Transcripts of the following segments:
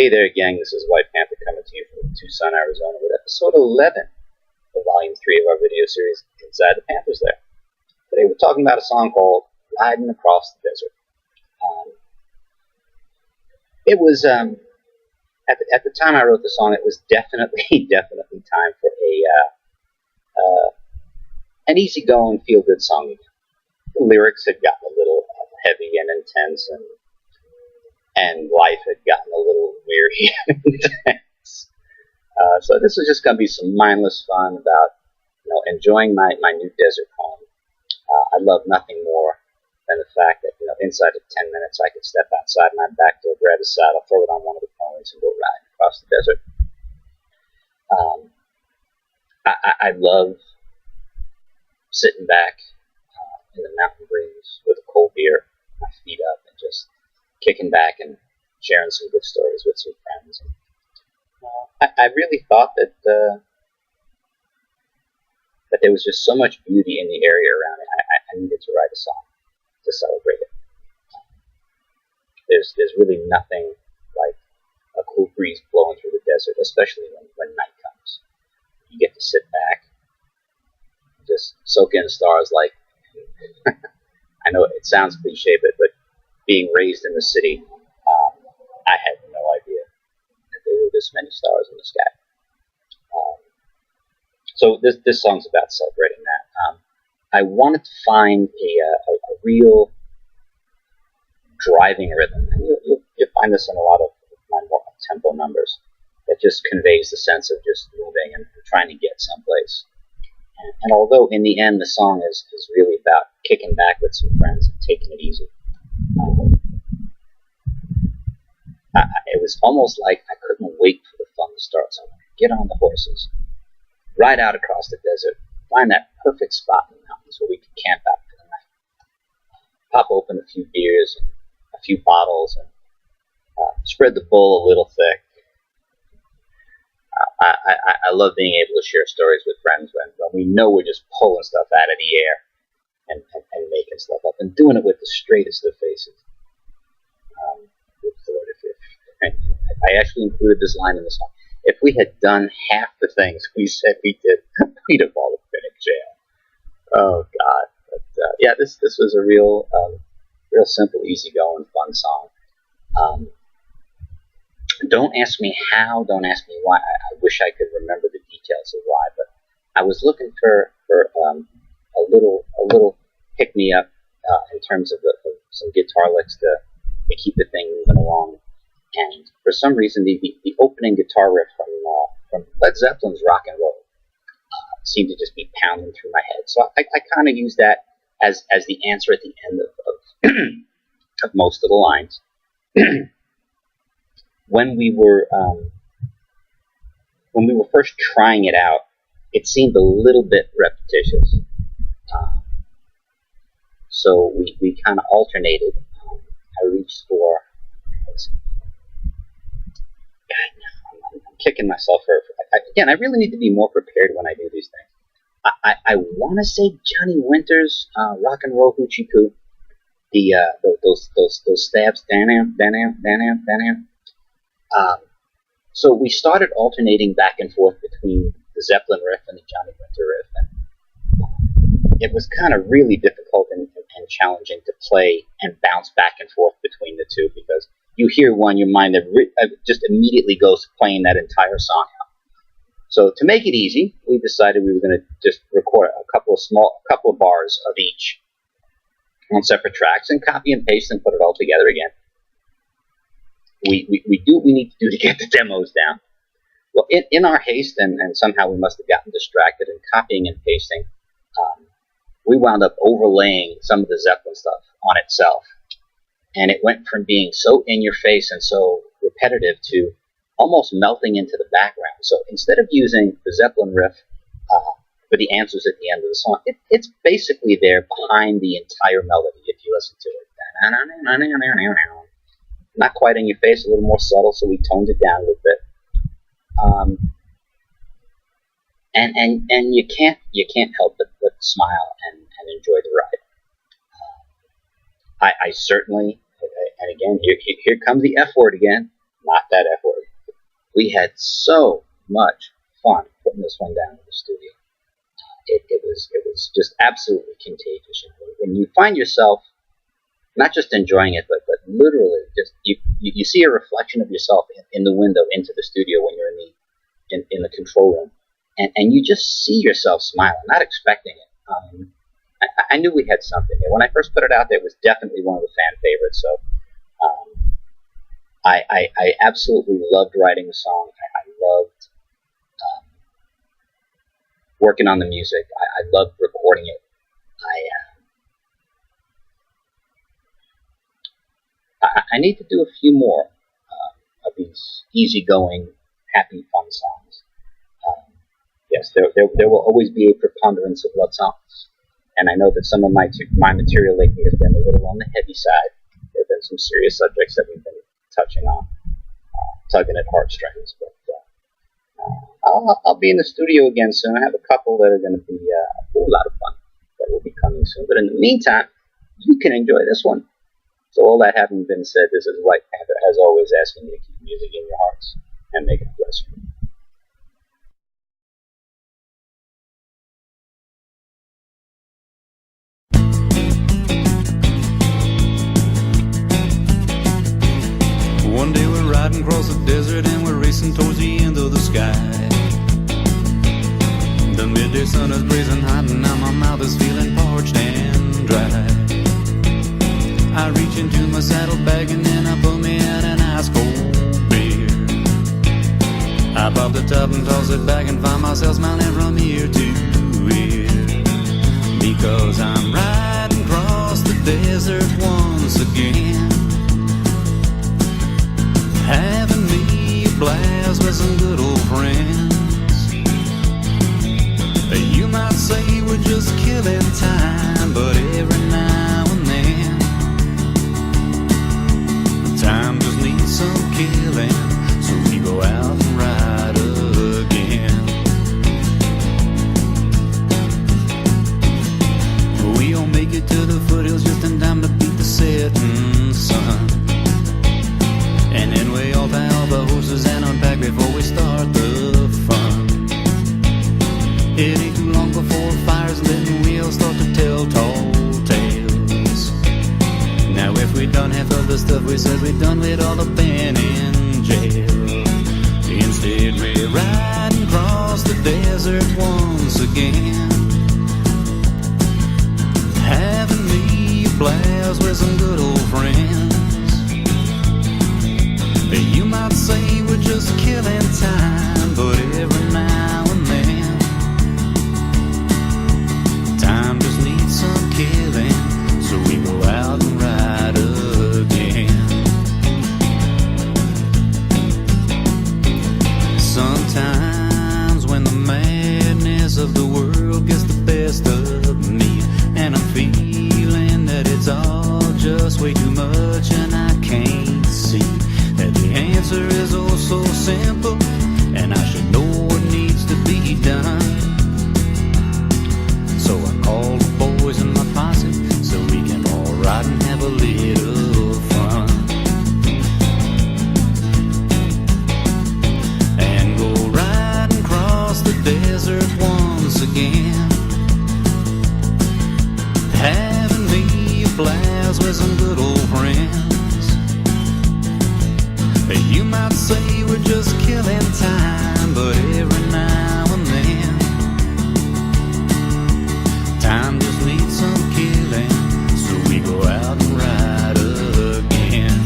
Hey there, gang. This is White Panther coming to you from Tucson, Arizona with episode 11 of Volume 3 of our video series, Inside the Panther's Lair. Today we're talking about a song called Riding Across the Desert. It was, at the time I wrote the song, it was definitely time for an easygoing, feel-good song again. The lyrics had gotten a little heavy and intense, and life had gotten a little weary and intense. So this was just going to be some mindless fun about, enjoying my new desert home. I love nothing more than the fact that, inside of 10 minutes I could step outside my back door, grab a saddle, throw it on one of the ponies, and go riding across the desert. I love sitting back in the mountain breeze with a cold beer, my feet up, and just kicking back and sharing some good stories with some friends. And, I really thought that there was just so much beauty in the area around it. I needed to write a song to celebrate it. There's really nothing like a cool breeze blowing through the desert, especially when night comes. You get to sit back and just soak in the stars. Like, I know it sounds cliche, but being raised in the city, I had no idea that there were this many stars in the sky. So this song's about celebrating that. I wanted to find a real driving rhythm, and you'll find this in a lot of my more tempo numbers, that just conveys the sense of just moving and trying to get someplace. And although in the end the song is really about kicking back with some friends and taking it easy, it was almost like I couldn't wait for the fun to start. So I wanted to get on the horses, ride out across the desert, find that perfect spot in the mountains where we could camp out for the night, pop open a few beers and a few bottles, and spread the bowl a little thick. I love being able to share stories with friends when we know we're just pulling stuff out of the air and making stuff up and doing it with the straightest of faces. I actually included this line in the song. If we had done half the things we said we did, we'd have all been in jail. Oh God! But yeah, this was a real simple, easygoing, fun song. Don't ask me how. Don't ask me why. I wish I could remember the details of why, but I was looking for a little pick me up in terms of some guitar licks to keep the thing moving along. And for some reason, the opening guitar riff from Led Zeppelin's Rock and Roll seemed to just be pounding through my head. So I kind of used that as the answer at the end of most of the lines. When we were first trying it out, it seemed a little bit repetitious. So we kind of alternated. I reached for. I'm kicking myself for again. I really need to be more prepared when I do these things. I want to say Johnny Winter's Rock and Roll Hoochie Coo. Those stabs. So we started alternating back and forth between the Zeppelin riff and the Johnny Winter riff, and it was kind of really difficult and challenging to play and bounce back and forth between the two, because you hear one, your mind just immediately goes to playing that entire song out. So to make it easy, we decided we were going to just record a couple of bars of each on separate tracks and copy and paste and put it all together again. We do what we need to do to get the demos down. Well, in our haste, and somehow we must have gotten distracted in copying and pasting, we wound up overlaying some of the Zeppelin stuff on itself. And it went from being so in your face and so repetitive to almost melting into the background. So instead of using the Zeppelin riff for the answers at the end of the song, it's basically there behind the entire melody if you listen to it. Not quite in your face, a little more subtle, so we toned it down a little bit. And you can't help but smile and enjoy the ride. I certainly, and again, here comes the F word again, not that F word. We had so much fun putting this one down in the studio. It was just absolutely contagious. When you find yourself not just enjoying it, but literally just you see a reflection of yourself in the window into the studio when you're in the control room, and you just see yourself smiling, not expecting it. I knew we had something here. When I first put it out there, it was definitely one of the fan favorites. So I absolutely loved writing the song. I loved working on the music. I loved recording it. I need to do a few more of these easygoing, happy, fun songs. Yes, there will always be a preponderance of love songs. And I know that some of my material lately has been a little on the heavy side. There have been some serious subjects that we've been touching on, tugging at heartstrings. But I'll be in the studio again soon. I have a couple that are going to be a whole lot of fun that will be coming soon. But in the meantime, you can enjoy this one. So all that having been said, this is White Panther, as always, asking you to keep music in your hearts and make it a blessing. One day we're riding across the desert and we're racing towards the end of the sky. The midday sun is blazing hot and now my mouth is feeling parched and dry. I reach into my saddlebag and then I pull me out an ice cold beer. I pop the top and toss it back and find myself smiling from ear to ear, because I'm riding across the desert once again, having me a blast with some good old friends. You might say we're just killing time, but every now and then time just needs some killing, so we go out and ride again. We all make it to the foothills just in time to beat the setting sun, and then we all tie all the horses and unpack before we start the fun. It ain't too long before fire's lit and we'll start to tell tall tales. Now if we done half of the stuff we said we done, we'd all have been in jail. Instead we're riding across the desert once again, having me a blast with some good old friends. You might say we're just killing time, but every now and then time just needs some killing, so we go out and ride again. Sometimes when the madness of the world gets the best of me, and I'm feeling that it's all just way too much and I can't see that the answer is oh so simple, and I should know what needs to be done. So I call the boys in my posse so we can all ride and have a little fun, and go riding across the desert once again, having me a blast with some good old friends. You might say we're just killing time, but every now and then time just needs some killing, so we go out and ride again.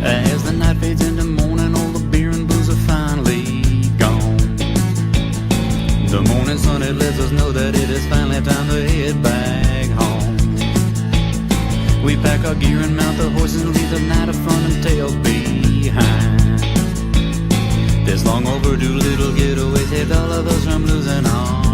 As the night fades into morning, all the beer and booze are finally gone. The morning sun, it lets us know that it is finally time to head back home. We pack our gear and mount the horses and leave the night of fun and tales behind. This long overdue little getaway saved all of us from losing all